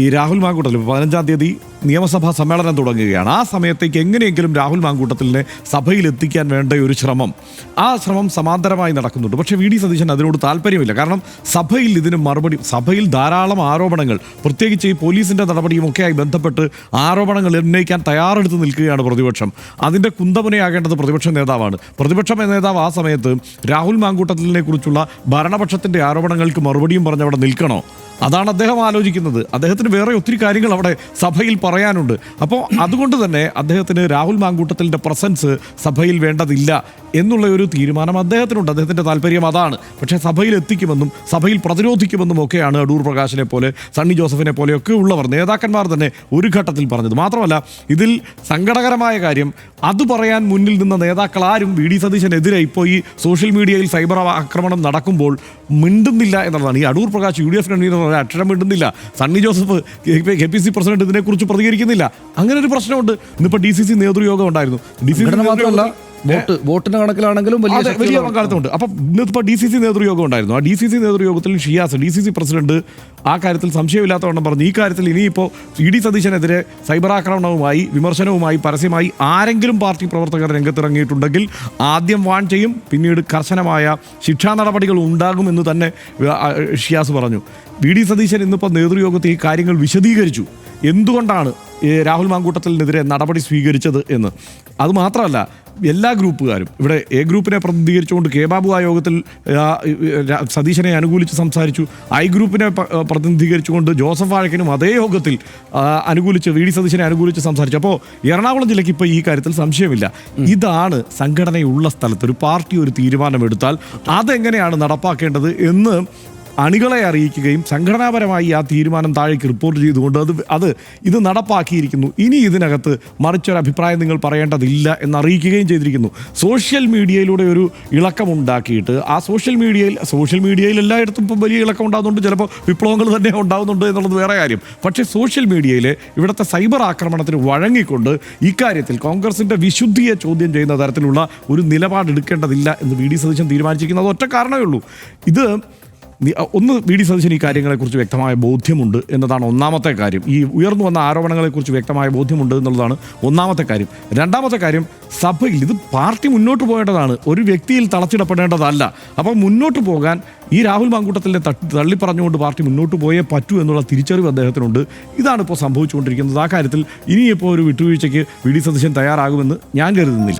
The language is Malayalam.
ഈ രാഹുൽ മാങ്കൂട്ടത്തിൽ 15-ാം തീയതി നിയമസഭാ സമ്മേളനം തുടങ്ങുകയാണ്. ആ സമയത്തേക്ക് എങ്ങനെയെങ്കിലും രാഹുൽ മാങ്കൂട്ടത്തിലിനെ സഭയിൽ എത്തിക്കാൻ വേണ്ട ഒരു ശ്രമം, ആ ശ്രമം സമാന്തരമായി നടക്കുന്നുണ്ട്. പക്ഷേ വി ഡി സതീശൻ അതിനോട് താല്പര്യമില്ല. കാരണം സഭയിൽ ഇതിന് മറുപടി, സഭയിൽ ധാരാളം ആരോപണങ്ങൾ, പ്രത്യേകിച്ച് ഈ പോലീസിൻ്റെ നടപടിയുമൊക്കെയായി ബന്ധപ്പെട്ട് ആരോപണങ്ങൾ ഉന്നയിക്കാൻ തയ്യാറെടുത്ത് നിൽക്കുകയാണ് പ്രതിപക്ഷം. അതിൻ്റെ കുന്തമുനയാകേണ്ടത് പ്രതിപക്ഷ നേതാവാണ്. പ്രതിപക്ഷ നേതാവ് ആ സമയത്ത് രാഹുൽ മാങ്കൂട്ടത്തിലിനെ കുറിച്ചുള്ള ഭരണപക്ഷത്തിൻ്റെ ആരോപണങ്ങൾക്ക് മറുപടിയും പറഞ്ഞ് അവിടെ നിൽക്കണോ? അതാണ് അദ്ദേഹം ആലോചിക്കുന്നത്. അദ്ദേഹത്തിന് വേറെ ഒത്തിരി കാര്യങ്ങൾ അവിടെ സഭയിൽ പറയാനുണ്ട്. അപ്പോൾ അതുകൊണ്ട് തന്നെ അദ്ദേഹത്തിന് രാഹുൽ മാങ്കൂട്ടത്തിലിൻ്റെ പ്രസൻസ് സഭയിൽ വേണ്ടതില്ല എന്നുള്ള ഒരു തീരുമാനം അദ്ദേഹത്തിനുണ്ട്. അദ്ദേഹത്തിൻ്റെ താല്പര്യം അതാണ്. പക്ഷേ സഭയിൽ എത്തിക്കുമെന്നും സഭയിൽ പ്രതിരോധിക്കുമെന്നും ഒക്കെയാണ് അടൂർ പ്രകാശിനെ പോലെ, സണ്ണി ജോസഫിനെ പോലെയൊക്കെ ഉള്ളവർ, നേതാക്കന്മാർ തന്നെ ഒരു ഘട്ടത്തിൽ പറഞ്ഞത്. മാത്രമല്ല, ഇതിൽ സങ്കടകരമായ കാര്യം, അത് പറയാൻ മുന്നിൽ നിന്ന നേതാക്കൾ ആരും വി ഡി സതീശനെതിരെ ഇപ്പോൾ ഈ സോഷ്യൽ മീഡിയയിൽ സൈബർ ആക്രമണം നടക്കുമ്പോൾ മിണ്ടുന്നില്ല എന്നുള്ളതാണ്. ഈ Adoor Prakash U D F convener അക്ഷരം മിണ്ടുന്നില്ല, സണ്ണി ജോസഫ് KPCC പ്രസിഡന്റ് ഇതിനെക്കുറിച്ച് പ്രതികരിക്കുന്നില്ല. അങ്ങനെ ഒരു പ്രശ്നമുണ്ട്. ഇന്നിപ്പോൾ DCC നേതൃയോഗം ഉണ്ടായിരുന്നു. വോട്ടിന്റെ കണക്കിലാണെങ്കിലും വലിയ പങ്കാളിത്തമുണ്ട്. അപ്പം ഇന്നിപ്പോൾ DCC നേതൃയോഗം ഉണ്ടായിരുന്നു. ആ DCC നേതൃയോഗത്തിൽ ഷിയാസ്, DCC പ്രസിഡന്റ്, ആ കാര്യത്തിൽ സംശയമില്ലാത്തവണ്ണം പറഞ്ഞു, ഈ കാര്യത്തിൽ ഇനിയിപ്പോൾ വി ഡി സതീശനെതിരെ സൈബർ ആക്രമണവുമായി, വിമർശനവുമായി പരസ്യമായി ആരെങ്കിലും പാർട്ടി പ്രവർത്തകർ രംഗത്തിറങ്ങിയിട്ടുണ്ടെങ്കിൽ ആദ്യം വാൺ ചെയ്യും, പിന്നീട് കർശനമായ ശിക്ഷാ നടപടികൾ ഉണ്ടാകുമെന്ന് തന്നെ ഷിയാസ് പറഞ്ഞു. വി ഡി സതീശൻ ഇന്നിപ്പോൾ നേതൃയോഗത്തിൽ ഈ കാര്യങ്ങൾ വിശദീകരിച്ചു, എന്തുകൊണ്ടാണ് രാഹുൽ മാങ്കൂട്ടത്തിനെതിരെ നടപടി സ്വീകരിച്ചത് എന്ന്. അതുമാത്രമല്ല, എല്ലാ ഗ്രൂപ്പുകാരും, ഇവിടെ എ ഗ്രൂപ്പിനെ പ്രതിനിധീകരിച്ചുകൊണ്ട് കെ ബാബു ആ യോഗത്തിൽ സതീശനെ അനുകൂലിച്ച് സംസാരിച്ചു. ഐ ഗ്രൂപ്പിനെ പ്രതിനിധീകരിച്ചുകൊണ്ട് ജോസഫ് വാഴക്കനും അതേ യോഗത്തിൽ അനുകൂലിച്ച്, വി ഡി സതീശനെ അനുകൂലിച്ച് സംസാരിച്ചു. അപ്പോൾ എറണാകുളം ജില്ലയ്ക്ക് ഇപ്പോൾ ഈ കാര്യത്തിൽ സംശയമില്ല. ഇതാണ് സംഘടനയുള്ള സ്ഥലത്ത് ഒരു പാർട്ടി ഒരു തീരുമാനമെടുത്താൽ അതെങ്ങനെയാണ് നടപ്പാക്കേണ്ടത് എന്ന് അണികളെ അറിയിക്കുകയും സംഘടനാപരമായി ആ തീരുമാനം താഴേക്ക് റിപ്പോർട്ട് ചെയ്തുകൊണ്ട് ഇത് നടപ്പാക്കിയിരിക്കുന്നു. ഇനി ഇതിനകത്ത് മറിച്ചൊരു അഭിപ്രായം നിങ്ങൾ പറയേണ്ടതില്ല എന്നറിയിക്കുകയും ചെയ്തിരിക്കുന്നു. സോഷ്യൽ മീഡിയയിലൂടെ ഒരു ഇളക്കമുണ്ടാക്കിയിട്ട് ആ സോഷ്യൽ മീഡിയയിൽ എല്ലായിടത്തും ഇപ്പം വലിയ ഇളക്കം ഉണ്ടാകുന്നുണ്ട്, ചിലപ്പോൾ വിപ്ലവങ്ങൾ തന്നെ ഉണ്ടാകുന്നുണ്ട് എന്നുള്ളത് വേറെ കാര്യം. പക്ഷേ സോഷ്യൽ മീഡിയയിൽ ഇവിടുത്തെ സൈബർ ആക്രമണത്തിന് വഴങ്ങിക്കൊണ്ട് ഇക്കാര്യത്തിൽ കോൺഗ്രസിൻ്റെ വിശുദ്ധിയെ ചോദ്യം ചെയ്യുന്ന തരത്തിലുള്ള ഒരു നിലപാടെടുക്കേണ്ടതില്ല എന്ന് വി ഡി സതീശൻ തീരുമാനിച്ചിരിക്കുന്നത് ഒറ്റ കാരണമേ ഉള്ളൂ. ഇത് ഒന്ന്, വി ഡി സതീശന് ഈ കാര്യങ്ങളെക്കുറിച്ച് വ്യക്തമായ ബോധ്യമുണ്ട് എന്നതാണ് ഒന്നാമത്തെ കാര്യം. ഈ ഉയർന്നു വന്ന ആരോപണങ്ങളെക്കുറിച്ച് വ്യക്തമായ ബോധ്യമുണ്ട് എന്നുള്ളതാണ് ഒന്നാമത്തെ കാര്യം. രണ്ടാമത്തെ കാര്യം, സഭയിൽ ഇത് പാർട്ടി മുന്നോട്ട് പോകേണ്ടതാണ്, ഒരു വ്യക്തിയിൽ തളച്ചിടപ്പെടേണ്ടതല്ല. അപ്പോൾ മുന്നോട്ട് പോകാൻ ഈ രാഹുൽ മാങ്കൂട്ടത്തിനെ തള്ളിപ്പറഞ്ഞുകൊണ്ട് പാർട്ടി മുന്നോട്ട് പോയേ പറ്റൂ എന്നുള്ള തിരിച്ചറിവ് അദ്ദേഹത്തിനുണ്ട്. ഇതാണ് ഇപ്പോൾ സംഭവിച്ചുകൊണ്ടിരിക്കുന്നത്. ആ കാര്യത്തിൽ ഇനിയിപ്പോൾ ഒരു വിട്ടുവീഴ്ചയ്ക്ക് വി ഡി സതീശൻ തയ്യാറാകുമെന്ന് ഞാൻ കരുതുന്നില്ല.